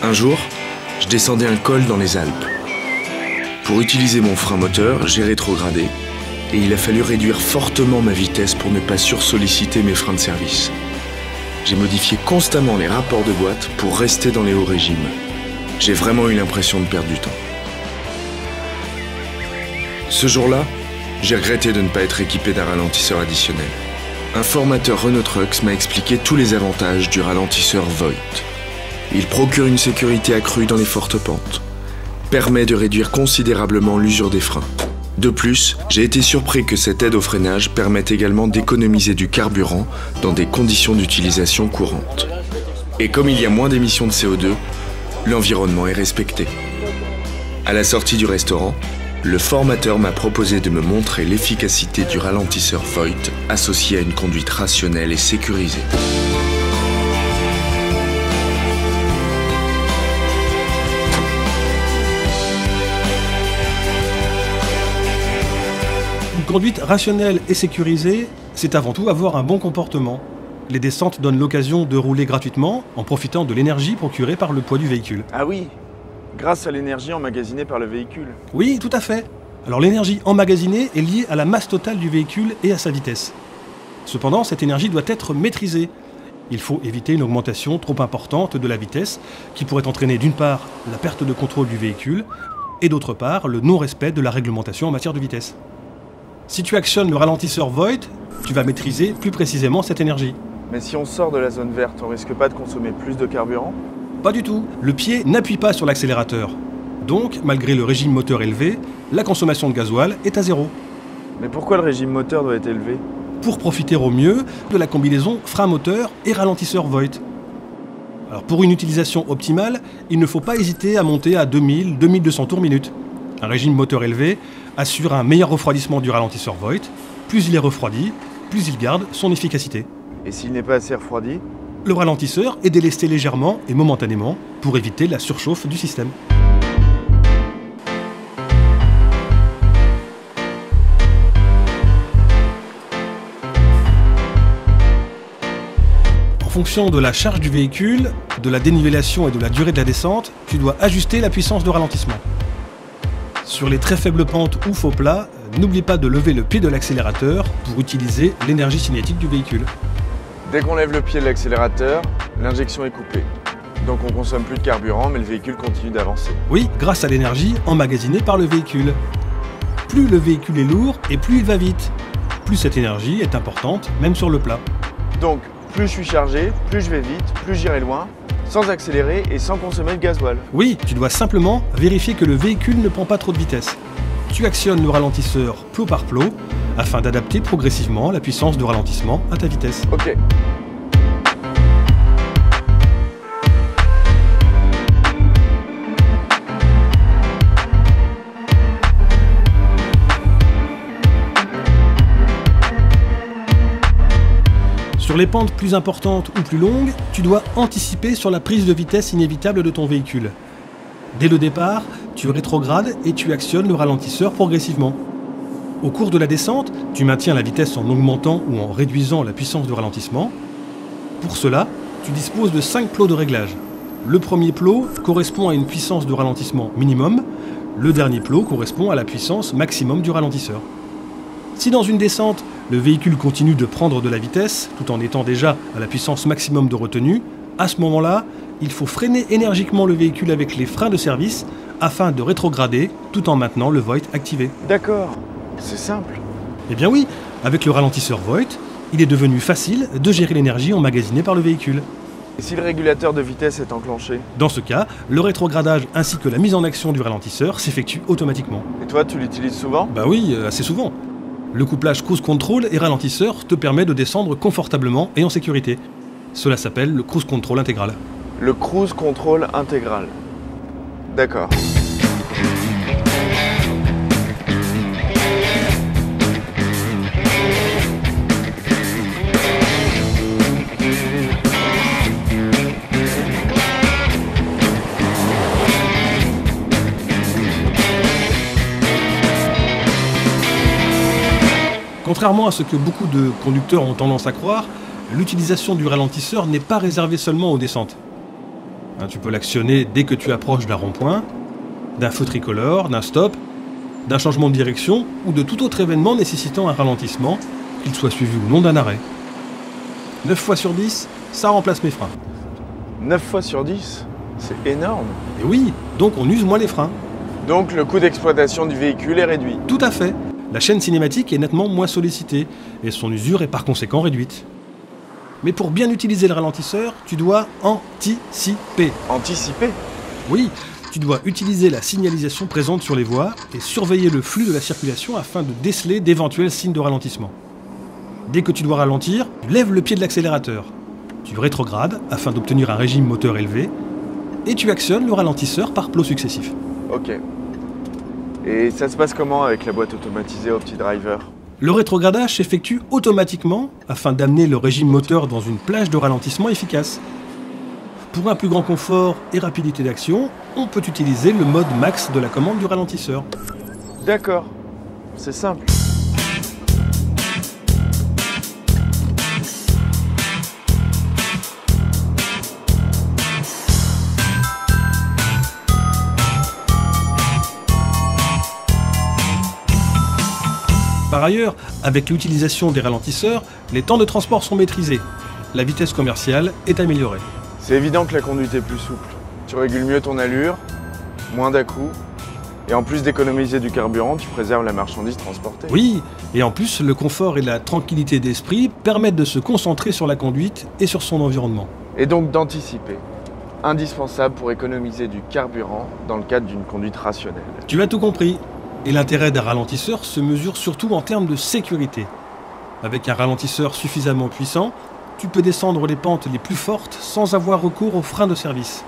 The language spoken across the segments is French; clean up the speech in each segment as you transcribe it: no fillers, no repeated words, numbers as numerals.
Un jour, je descendais un col dans les Alpes. Pour utiliser mon frein moteur, j'ai rétrogradé et il a fallu réduire fortement ma vitesse pour ne pas sursolliciter mes freins de service. J'ai modifié constamment les rapports de boîte pour rester dans les hauts régimes. J'ai vraiment eu l'impression de perdre du temps. Ce jour-là, j'ai regretté de ne pas être équipé d'un ralentisseur additionnel. Un formateur Renault Trucks m'a expliqué tous les avantages du ralentisseur Voith. Il procure une sécurité accrue dans les fortes pentes, permet de réduire considérablement l'usure des freins. De plus, j'ai été surpris que cette aide au freinage permette également d'économiser du carburant dans des conditions d'utilisation courantes. Et comme il y a moins d'émissions de CO2, l'environnement est respecté. À la sortie du restaurant, le formateur m'a proposé de me montrer l'efficacité du ralentisseur Voith associé à une conduite rationnelle et sécurisée. Une conduite rationnelle et sécurisée, c'est avant tout avoir un bon comportement. Les descentes donnent l'occasion de rouler gratuitement en profitant de l'énergie procurée par le poids du véhicule. Ah oui, grâce à l'énergie emmagasinée par le véhicule. Oui, tout à fait. Alors l'énergie emmagasinée est liée à la masse totale du véhicule et à sa vitesse. Cependant, cette énergie doit être maîtrisée. Il faut éviter une augmentation trop importante de la vitesse qui pourrait entraîner d'une part la perte de contrôle du véhicule et d'autre part le non-respect de la réglementation en matière de vitesse. Si tu actionnes le ralentisseur Voith, tu vas maîtriser plus précisément cette énergie. Mais si on sort de la zone verte, on risque pas de consommer plus de carburant? Pas du tout. Le pied n'appuie pas sur l'accélérateur. Donc, malgré le régime moteur élevé, la consommation de gasoil est à zéro. Mais pourquoi le régime moteur doit être élevé? Pour profiter au mieux de la combinaison frein moteur et ralentisseur Voith. Alors pour une utilisation optimale, il ne faut pas hésiter à monter à 2000-2200 tours minute. Un régime moteur élevé assure un meilleur refroidissement du ralentisseur Voith. Plus il est refroidi, plus il garde son efficacité. Et s'il n'est pas assez refroidi? Le ralentisseur est délesté légèrement et momentanément pour éviter la surchauffe du système. En fonction de la charge du véhicule, de la dénivellation et de la durée de la descente, tu dois ajuster la puissance de ralentissement. Sur les très faibles pentes ou faux plats, n'oublie pas de lever le pied de l'accélérateur pour utiliser l'énergie cinétique du véhicule. Dès qu'on lève le pied de l'accélérateur, l'injection est coupée. Donc on consomme plus de carburant, mais le véhicule continue d'avancer. Oui, grâce à l'énergie emmagasinée par le véhicule. Plus le véhicule est lourd et plus il va vite. Plus cette énergie est importante, même sur le plat. Donc, plus je suis chargé, plus je vais vite, plus j'irai loin, sans accélérer et sans consommer de gasoil. Oui, tu dois simplement vérifier que le véhicule ne prend pas trop de vitesse. Tu actionnes le ralentisseur plot par plot afin d'adapter progressivement la puissance de ralentissement à ta vitesse. Ok. Sur les pentes plus importantes ou plus longues, tu dois anticiper sur la prise de vitesse inévitable de ton véhicule. Dès le départ, tu rétrogrades et tu actionnes le ralentisseur progressivement. Au cours de la descente, tu maintiens la vitesse en augmentant ou en réduisant la puissance de ralentissement. Pour cela, tu disposes de 5 plots de réglage. Le premier plot correspond à une puissance de ralentissement minimum, le dernier plot correspond à la puissance maximum du ralentisseur. Si dans une descente, le véhicule continue de prendre de la vitesse, tout en étant déjà à la puissance maximum de retenue, à ce moment-là, il faut freiner énergiquement le véhicule avec les freins de service afin de rétrograder tout en maintenant le Voith activé. D'accord, c'est simple. Eh bien oui, avec le ralentisseur Voith, il est devenu facile de gérer l'énergie emmagasinée par le véhicule. Et si le régulateur de vitesse est enclenché? Dans ce cas, le rétrogradage ainsi que la mise en action du ralentisseur s'effectuent automatiquement. Et toi, tu l'utilises souvent? Bah oui, assez souvent. Le couplage cruise control et ralentisseur te permet de descendre confortablement et en sécurité. Cela s'appelle le cruise control intégral. Le cruise control intégral. D'accord. Contrairement à ce que beaucoup de conducteurs ont tendance à croire, l'utilisation du ralentisseur n'est pas réservée seulement aux descentes. Tu peux l'actionner dès que tu approches d'un rond-point, d'un feu tricolore, d'un stop, d'un changement de direction ou de tout autre événement nécessitant un ralentissement, qu'il soit suivi ou non d'un arrêt. 9 fois sur 10, ça remplace mes freins. 9 fois sur 10, c'est énorme. Et oui, donc on use moins les freins. Donc le coût d'exploitation du véhicule est réduit. Tout à fait. La chaîne cinématique est nettement moins sollicitée et son usure est par conséquent réduite. Mais pour bien utiliser le ralentisseur, tu dois anticiper. Anticiper? Oui, tu dois utiliser la signalisation présente sur les voies et surveiller le flux de la circulation afin de déceler d'éventuels signes de ralentissement. Dès que tu dois ralentir, tu lèves le pied de l'accélérateur. Tu rétrogrades afin d'obtenir un régime moteur élevé et tu actionnes le ralentisseur par plots successifs. Ok. Et ça se passe comment avec la boîte automatisée OptiDriver? Le rétrogradage s'effectue automatiquement afin d'amener le régime moteur dans une plage de ralentissement efficace. Pour un plus grand confort et rapidité d'action, on peut utiliser le mode max de la commande du ralentisseur. D'accord, c'est simple. Par ailleurs, avec l'utilisation des ralentisseurs, les temps de transport sont maîtrisés. La vitesse commerciale est améliorée. C'est évident que la conduite est plus souple. Tu régules mieux ton allure, moins d'à-coups, et en plus d'économiser du carburant, tu préserves la marchandise transportée. Oui, et en plus, le confort et la tranquillité d'esprit permettent de se concentrer sur la conduite et sur son environnement. Et donc d'anticiper. Indispensable pour économiser du carburant dans le cadre d'une conduite rationnelle. Tu as tout compris. Et l'intérêt d'un ralentisseur se mesure surtout en termes de sécurité. Avec un ralentisseur suffisamment puissant, tu peux descendre les pentes les plus fortes sans avoir recours aux freins de service.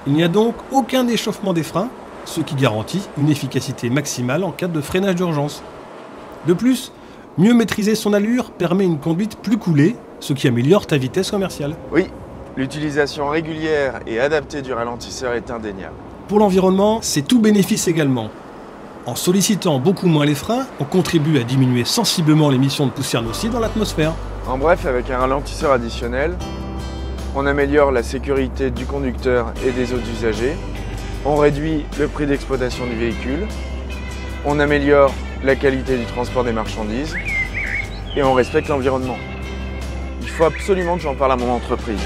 Il n'y a donc aucun échauffement des freins, ce qui garantit une efficacité maximale en cas de freinage d'urgence. De plus, mieux maîtriser son allure permet une conduite plus coolée, ce qui améliore ta vitesse commerciale. Oui, l'utilisation régulière et adaptée du ralentisseur est indéniable. Pour l'environnement, c'est tout bénéfice également. En sollicitant beaucoup moins les freins, on contribue à diminuer sensiblement l'émission de poussière nocive dans l'atmosphère. En bref, avec un ralentisseur additionnel, on améliore la sécurité du conducteur et des autres usagers, on réduit le prix d'exploitation du véhicule, on améliore la qualité du transport des marchandises et on respecte l'environnement. Il faut absolument que j'en parle à mon entreprise.